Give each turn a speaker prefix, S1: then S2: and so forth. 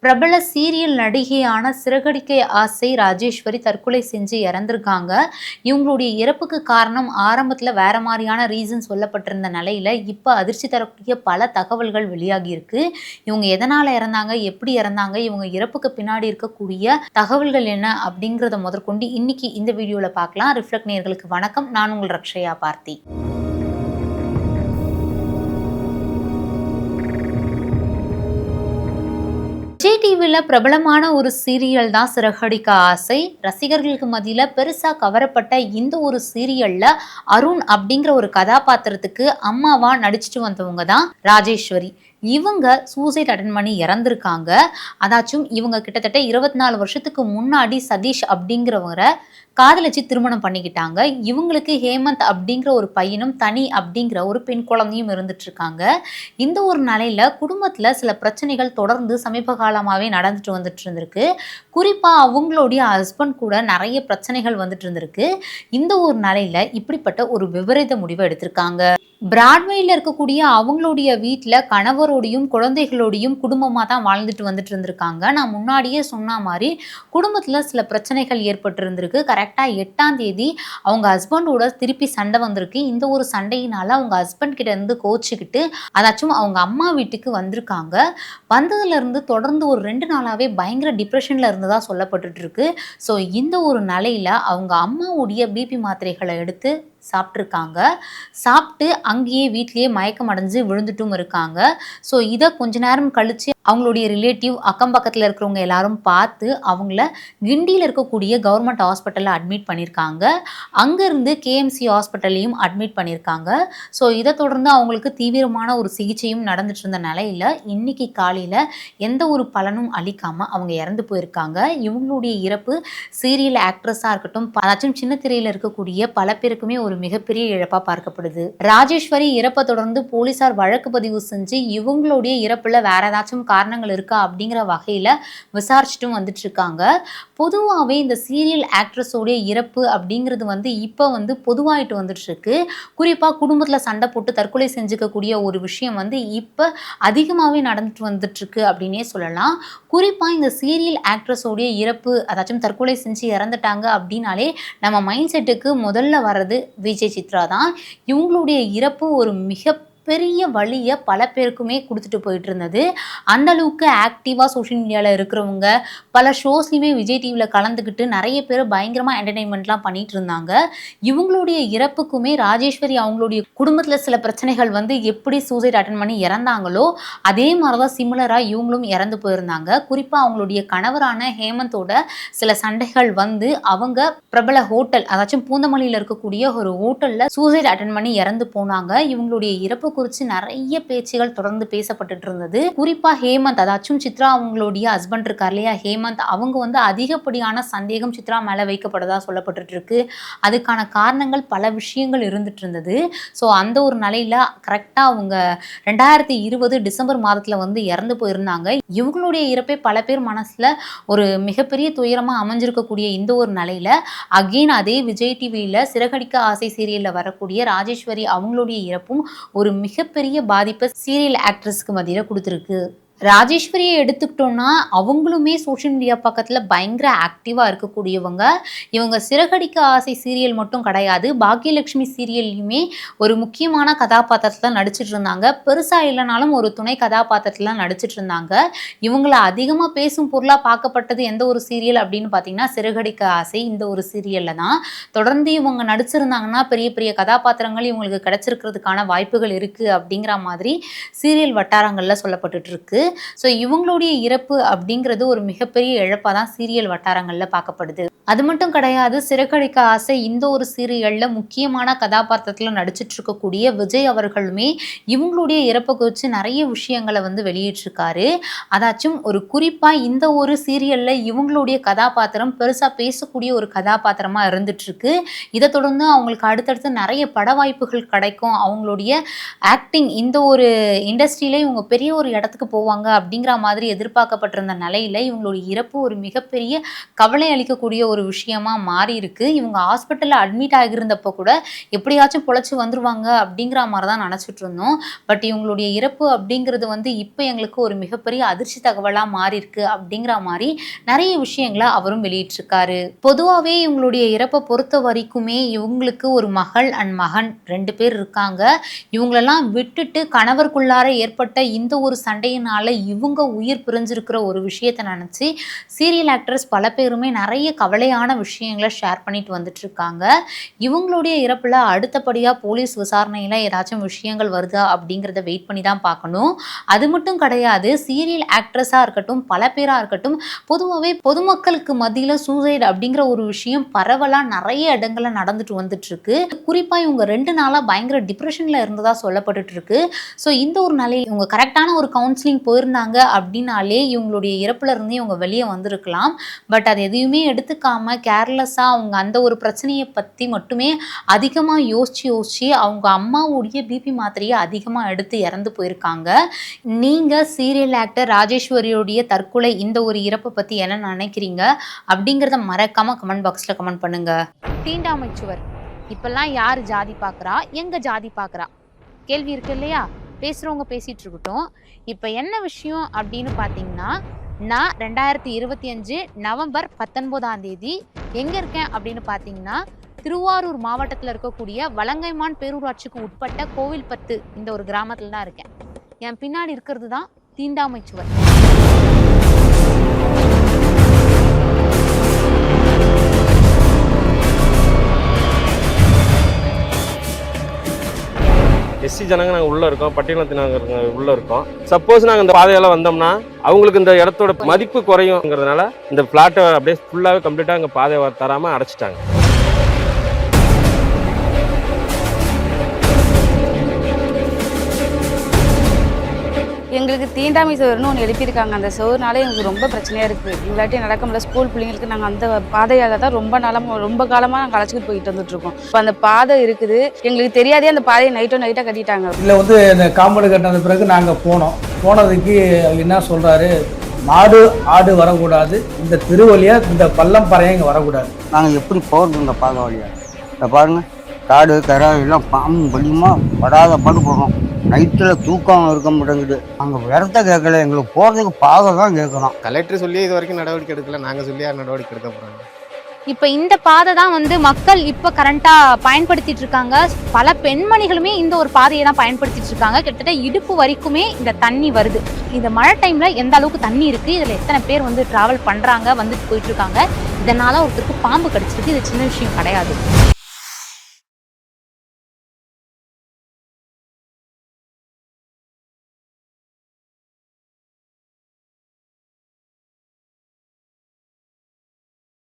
S1: பிரபல சீரியல் நடிகையான சிறகடிக்க ஆசை ராஜேஸ்வரி தற்கொலை செஞ்சு இறந்திருக்காங்க. இவங்களுடைய இறப்புக்கு காரணம் ஆரம்பத்துல வேற மாரியான ரீசன் சொல்லப்பட்டிருந்த நிலையில, இப்ப அதிர்ச்சி தரக்கூடிய பல தகவல்கள் வெளியாகி இருக்கு. இவங்க எதனால இறந்தாங்க? எப்படி இறந்தாங்க? இவங்க இறப்புக்கு பின்னாடி இருக்கக்கூடிய தகவல்கள் என்ன? அப்படிங்கிறத முதற்கொண்டு இன்னைக்கு இந்த வீடியோல பார்க்கலாம். ரிஃப்ளெக்ட் நேயர்களுக்கு வணக்கம். நான் உங்கள் ரக்ஷயா பார்த்தி. விஜய் டிவில பிரபலமான ஒரு சீரியல் தான் சிறகடிக்க ஆசை. ரசிகர்களுக்கு மத்தியில பெருசா கவரப்பட்ட இந்த ஒரு சீரியல்ல அருண் அப்படிங்கிற ஒரு கதாபாத்திரத்துக்கு அம்மாவா நடிச்சிட்டு வந்தவங்க தான் ராஜேஸ்வரி. இவங்க சூசைட் அட்டன் பண்ணி இறந்திருக்காங்க. அதாச்சும் இவங்க கிட்டத்தட்ட 24 வருஷத்துக்கு முன்னாடி சதீஷ் அப்படிங்கிறவரை காதலிச்சு திருமணம் பண்ணிக்கிட்டாங்க. இவங்களுக்கு ஹேமந்த் அப்படிங்கிற ஒரு பையனும் தனி அப்படிங்கிற ஒரு பெண் குழந்தையும் இருந்துட்டு இருக்காங்க. இந்த ஒரு நிலையில குடும்பத்துல சில பிரச்சனைகள் தொடர்ந்து சமீப காலமாவே நடந்துட்டு வந்துட்டு இருந்திருக்கு. குறிப்பா அவங்களுடைய ஹஸ்பண்ட் கூட நிறைய பிரச்சனைகள் வந்துட்டு இருந்திருக்கு. இந்த ஒரு நிலையில இப்படிப்பட்ட ஒரு விபரீத முடிவை எடுத்திருக்காங்க. பிராட்வேல இருக்கக்கூடிய அவங்களுடைய வீட்டில் கணவரோடையும் குழந்தைகளோடையும் குடும்பமாக தான் வாழ்ந்துட்டு வந்துட்டு இருந்திருக்காங்க. நான் முன்னாடியே சொன்ன மாதிரி குடும்பத்தில் சில பிரச்சனைகள் ஏற்பட்டு இருந்திருக்கு. கரெக்டாக 8ஆம் தேதி அவங்க ஹஸ்பண்டோட திருப்பி சண்டை வந்திருக்கு. இந்த ஒரு சண்டையினால அவங்க ஹஸ்பண்ட் கிட்ட இருந்து கோச்சிக்கிட்டு அதாச்சும் அவங்க அம்மா வீட்டுக்கு வந்திருக்காங்க. வந்ததுலேருந்து தொடர்ந்து ஒரு 2 நாளாகவே பயங்கர டிப்ரெஷனில் இருந்ததா சொல்லப்பட்டுட்டு இருக்கு. ஸோ இந்த ஒரு நிலையில் அவங்க அம்மாவுடைய பிபி மாத்திரைகளை எடுத்து சாப்பிட்ருக்காங்க. சாப்பிட்டு அங்கேயே வீட்லேயே மயக்கம் அடைஞ்சு விழுந்துட்டும் இருக்காங்க. ஸோ இதை கொஞ்ச நேரம் கழித்து அவங்களுடைய ரிலேட்டிவ் அக்கம் பக்கத்தில் இருக்கிறவங்க எல்லாரும் பார்த்து அவங்கள கிண்டியில் இருக்கக்கூடிய கவர்மெண்ட் ஹாஸ்பிட்டலில் அட்மிட் பண்ணியிருக்காங்க. அங்கேருந்து கேஎம்சி ஹாஸ்பிட்டல்லையும் அட்மிட் பண்ணியிருக்காங்க. ஸோ இதை தொடர்ந்து அவங்களுக்கு தீவிரமான ஒரு சிகிச்சையும் நடந்துட்டு இருந்த நிலையில் இன்னைக்கு காலையில் எந்த ஒரு பலனும் அளிக்காமல் அவங்க இறந்து போயிருக்காங்க. இவங்களுடைய இறப்பு சீரியல் ஆக்ட்ரஸாக இருக்கட்டும், அதாச்சும் சின்ன திரையில் இருக்கக்கூடிய பல பேருக்குமே ஒரு மிகப்பெரிய இழப்பாக பார்க்கப்படுது. ராஜேஸ்வரி இறப்பை தொடர்ந்து போலீசார் வழக்கு பதிவு செஞ்சு இவங்களுடைய இறப்புல வேற ஏதாச்சும் காரணங்கள் இருக்கா அப்படிங்கிற வகையில விசாரிச்சுட்டும் வந்துட்டு இருக்காங்க. பொதுவாகவே இந்த சீரியல் ஆக்ட்ரஸோடைய இறப்பு அப்படிங்கிறது இப்போ பொதுவாயிட்டு வந்துட்டு இருக்கு. குறிப்பா குடும்பத்துல சண்டை போட்டு தற்கொலை செஞ்சுக்கக்கூடிய ஒரு விஷயம் இப்போ அதிகமாகவே நடந்துட்டு வந்துட்டு இருக்கு அப்படின்னே சொல்லலாம். குறிப்பா இந்த சீரியல் ஆக்ட்ரஸோடைய இறப்பு அதாச்சும் தற்கொலை செஞ்சு இறந்துட்டாங்க அப்படின்னாலே நம்ம மைண்ட் செட்டுக்கு முதல்ல வர்றது விஜய் சித்ரா தான். இவங்களுடைய இறப்பு ஒரு மிகப்பெரிய வழியை பல பேருக்குமே கொடுத்துட்டு போயிட்டு இருந்தது. அந்த அளவுக்கு ஆக்டிவாக சோஷியல் மீடியாவில் இருக்கிறவங்க பல ஷோஸ்லையுமே விஜய் டிவியில் கலந்துக்கிட்டு நிறைய பேர் பயங்கரமாக என்டர்டெயின்மெண்ட்லாம் பண்ணிட்டு இருந்தாங்க. இவங்களுடைய இறப்புக்குமே ராஜேஸ்வரி அவங்களுடைய குடும்பத்தில் சில பிரச்சனைகள் எப்படி சூசைட் அட்டன் பண்ணி இறந்தாங்களோ அதே மாதிரி தான் சிமிலராக இவங்களும் இறந்து போயிருந்தாங்க. குறிப்பாக அவங்களுடைய கணவரான ஹேமந்தோட சில சண்டைகள் அவங்க பிரபல ஹோட்டல் அதாச்சும் பூந்தமல்லியில் இருக்கக்கூடிய ஒரு ஹோட்டலில் சூசைட் அட்டன் பண்ணி இறந்து போனாங்க. இவங்களுடைய இறப்பு குறித்து நிறைய பேச்சுகள் தொடர்ந்து பேசப்பட்டு இருந்தது. குறிப்பா ஹேமந்த் அதாச்சும் சித்ரா அவங்களுடைய ஹஸ்பண்ட் இருக்கார் இல்லையா ஹேமந்த், அவங்க அதிகப்படியான சந்தேகம் சித்ரா மேல வைக்கப்படுதா சொல்லப்பட்டு இருக்கு. அதுக்கான காரணங்கள் பல விஷயங்கள் இருந்துட்டு இருந்தது. ஸோ அந்த ஒரு நிலையில கரெக்டா அவங்க 2020 டிசம்பர் மாதத்துல இறந்து போயிருந்தாங்க. இவங்களுடைய இறப்பை பல பேர் மனசுல ஒரு மிகப்பெரிய துயரமா அமைஞ்சிருக்கக்கூடிய இந்த ஒரு நிலையில அகெயின் அதே விஜய் டிவியில சிறகடிக்க ஆசை சீரியல்ல வரக்கூடிய ராஜேஸ்வரி அவங்களுடைய இறப்பும் ஒரு மிகப்பெரிய பாதிப்பை சீரியல் ஆக்ட்ரஸ்க்கு மத்தியில கொடுத்துருக்கு. ராஜேஸ்வரியை எடுத்துக்கிட்டோம்னா அவங்களுமே சோஷியல் மீடியா பக்கத்தில் பயங்கர ஆக்டிவாக இருக்கக்கூடியவங்க. இவங்க சிறகடிக்க ஆசை சீரியல் மட்டும் கிடையாது, பாக்கியலட்சுமி சீரியல்லையுமே ஒரு முக்கியமான கதாபாத்திரத்தில் நடிச்சிட்டு இருந்தாங்க. பெருசாக இல்லைனாலும் ஒரு துணை கதாபாத்திரத்தில் நடிச்சிட்டு இருந்தாங்க. இவங்களை அதிகமாக பேசும் பொருளாக பார்க்கப்பட்டது எந்த ஒரு சீரியல் அப்படின்னு பார்த்தீங்கன்னா சிறகடிக்க ஆசை இந்த ஒரு சீரியலில் தான். தொடர்ந்து இவங்க நடிச்சிருந்தாங்கன்னா பெரிய பெரிய கதாபாத்திரங்கள் இவங்களுக்கு கிடைச்சிருக்கிறதுக்கான வாய்ப்புகள் இருக்குது அப்படிங்கிற மாதிரி சீரியல் வட்டாரங்களில் சொல்லப்பட்டு இருக்கு. ஸோ இவங்களுடைய இறப்பு அப்படிங்கிறது ஒரு மிகப்பெரிய இழப்பாக தான் சீரியல் வட்டாரங்களில் பார்க்கப்படுது. அது மட்டும் கிடையாது, சிறகடிக்க ஆசை இந்த ஒரு சீரியலில் முக்கியமான கதாபாத்திரத்தில் நடிச்சிட்டு இருக்கக்கூடிய விஜய் அவர்களுமே இவங்களுடைய இறப்பை குறித்து நிறைய விஷயங்களை வெளியிட்டிருக்காரு. அதாச்சும் ஒரு குறிப்பாக இந்த ஒரு சீரியலில் இவங்களுடைய கதாபாத்திரம் பெருசாக பேசக்கூடிய ஒரு கதாபாத்திரமாக இருந்துட்டு இருக்கு. இதை தொடர்ந்து அவங்களுக்கு அடுத்தடுத்து நிறைய பட வாய்ப்புகள் கிடைக்கும். அவங்களுடைய ஆக்டிங் இந்த ஒரு இண்டஸ்ட்ரியில இவங்க பெரிய ஒரு இடத்துக்கு போவாங்க வந்துருவாங்க அப்படிங்கிற மாதிரி எதிர்பார்க்கப்பட்டிருந்த நிலையில இவங்களுடைய இறப்பு ஒரு மிகப்பெரிய கவலை அளிக்கக்கூடிய ஒரு விஷயமா மாறி இருக்கு. இவங்க ஹாஸ்பிட்டல்ல அட்மிட் ஆகியிருந்தப்போ கூட எப்படியாச்சும் பொழைச்சு வந்துருவாங்க அப்படிங்கிற மாதிரி தான் நினைச்சிட்டு இருந்தோம். பட் இவங்களுடைய இறப்பு அப்படிங்கிறது வந்து இப்போ எங்களுக்கு ஒரு மிகப்பெரிய அதிர்ச்சி தகவலா மாறி இருக்கு அப்படிங்கிற மாதிரி நிறைய விஷயங்களை அவரும் வெளியிட்டிருக்காரு. பொதுவாகவே இவங்களுடைய இறப்பை பொறுத்த வரைக்குமே இவங்களுக்கு ஒரு மகள் அண்ட் மகன் 2 பேர் இருக்காங்க. இவங்களெல்லாம் விட்டுட்டு கணவருக்குள்ளார ஏற்பட்ட இந்த ஒரு சண்டையினால இவங்க உயிர் பிரிஞ்சிருக்கிற ஒரு விஷயத்தை நினைச்சு சீரியல் ஆக்ட்ரஸ் பல பேருமே நிறைய கவலையான விஷயங்களை ஷேர் பண்ணிட்டு வந்துட்டு இருக்காங்க. இவங்களுடைய இறப்புல அடுத்தபடியா போலீஸ் விசாரணையில ஏதாச்சும் விஷயங்கள் வருதா அப்படிங்கிறத வெயிட் பண்ணி தான் பார்க்கணும். அது மட்டும் கிடையாது, சீரியல் ஆக்ட்ரஸா இருக்கட்டும், பல பேரா இருக்கட்டும், பொதுவாகவே பொதுமக்களுக்கு மத்தியில சூசைட் அப்படிங்கிற ஒரு விஷயம் பரவலா நிறைய இடங்கள்ல நடந்துட்டு வந்துட்டு இருக்கு. குறிப்பா இவங்க 2 நாளா பயங்கர டிப்ரெஷன்ல இருந்ததா சொல்லப்பட்டுட்டு இருக்கு. ஸோ இந்த ஒரு நிலையில் இவங்க கரெக்டான ஒரு கவுன்சிலிங் போயிருந்தாங்க அப்படின்னாலே இவங்களுடைய இறப்புல இருந்து இவங்க வெளியே வந்திருக்கலாம். பட் அது எதையுமே எடுத்துக்காம கேர்லெஸ்ஸா அவங்க அந்த ஒரு பிரச்சனையை பத்தி மட்டுமே அதிகமா யோசிச்சு அவங்க அம்மாவுடைய பிபி மாத்திரையை அதிகமா எடுத்து இறந்து போயிருக்காங்க. நீங்க சீரியல் ஆக்டர் ராஜேஸ்வரியோடைய தற்கொலை இந்த ஒரு இறப்பை பத்தி என்ன நினைக்கிறீங்க அப்படிங்கிறத மறக்காம கமெண்ட் பாக்ஸ்ல கமெண்ட் பண்ணுங்க. தீண்டாமை சுவர் இப்பெல்லாம் யார் ஜாதி பார்க்குறா, எங்க ஜாதி பார்க்குறா கேள்வி இருக்கு இல்லையா? பேசுகிறவங்க பேசிகிட்டு இருக்கட்டும். இப்போ என்ன விஷயம் அப்படின்னு பார்த்தீங்கன்னா, நான் 2025 நவம்பர் 19 எங்கே இருக்கேன் அப்படின்னு பார்த்தீங்கன்னா, திருவாரூர் மாவட்டத்தில் இருக்கக்கூடிய வலங்கைமான் பேரூராட்சிக்கு உட்பட்ட கோவில்பத்து இந்த ஒரு கிராமத்தில் தான் இருக்கேன். என் பின்னாடி இருக்கிறது தான் தீண்டாமை சுவர்.
S2: எஸ்சி ஜனங்க நாங்கள் உள்ளே இருக்கோம், பட்டியலத்தினாங்க உள்ளே இருக்கோம். சப்போஸ் நாங்கள் இந்த பாதையால் வந்தோம்னா அவங்களுக்கு இந்த இடத்தோட மதிப்பு குறையுங்கிறதுனால இந்த பிளாட்டை அப்படியே ஃபுல்லாகவே கம்ப்ளீட்டாக இங்கே பாதை தராமல் அடைச்சிட்டாங்க.
S3: எங்களுக்கு தீண்டாமை சுவர்னு ஒன்று எழுப்பியிருக்காங்க. அந்த சுவர்னால எங்களுக்கு ரொம்ப பிரச்சனையாக இருக்குது. இல்லாட்டி நடக்க முடியல. ஸ்கூல் பிள்ளைங்களுக்கு நாங்கள் அந்த பாதையாக தான் ரொம்ப காலமாக நாங்கள் அழைச்சிட்டு போயிட்டு வந்துட்டுருக்கோம். இப்போ அந்த பாதை இருக்குது, எங்களுக்கு தெரியாதே அந்த பாதையை நைட்டாக கட்டிட்டாங்க.
S4: இல்லை வந்து இந்த காம்பவுண்டு கட்டினது பிறகு நாங்கள் போனதுக்கு என்ன சொல்கிறாரு, மாடு ஆடு வரக்கூடாது, இந்த திருவழியாக இந்த பள்ளம் பறைய இங்கே வரக்கூடாது.
S5: நாங்கள் எப்படி போகிறது இந்த பாதை வழியாக? இதை பாருங்கள், காடு கரை எல்லாம் பாம்பு பலியுமா படாத பாடு போடுறோம். நைட்டில் தூக்கம் இருக்க மாட்டேங்குது. அங்கே இடத்த கேட்கல, எங்களுக்கு போகிறதுக்கு பாதை தான் கேட்குறோம்.
S6: கலெக்டர் சொல்லி இது வரைக்கும் நடவடிக்கை எடுக்கல, நாங்கள் சொல்லி யார் நடவடிக்கை எடுக்க போகிறாங்க?
S1: இப்போ இந்த பாதை தான் வந்து மக்கள் இப்போ கரண்ட்டாக பயன்படுத்திட்டு இருக்காங்க. பல பெண்மணிகளுமே இந்த ஒரு பாதையை தான் பயன்படுத்திட்டு இருக்காங்க. கிட்டத்தட்ட இடுப்பு வரைக்குமே இந்த தண்ணி வருது. இந்த மழை டைமில் எந்த அளவுக்கு தண்ணி இருக்குது, இதில் எத்தனை பேர் வந்து ட்ராவல் பண்ணுறாங்க, வந்துட்டு போயிட்டு இருக்காங்க. இதனால் ஒருத்தருக்கு பாம்பு கடிச்சிருக்கு. இது சின்ன விஷயம் கிடையாது.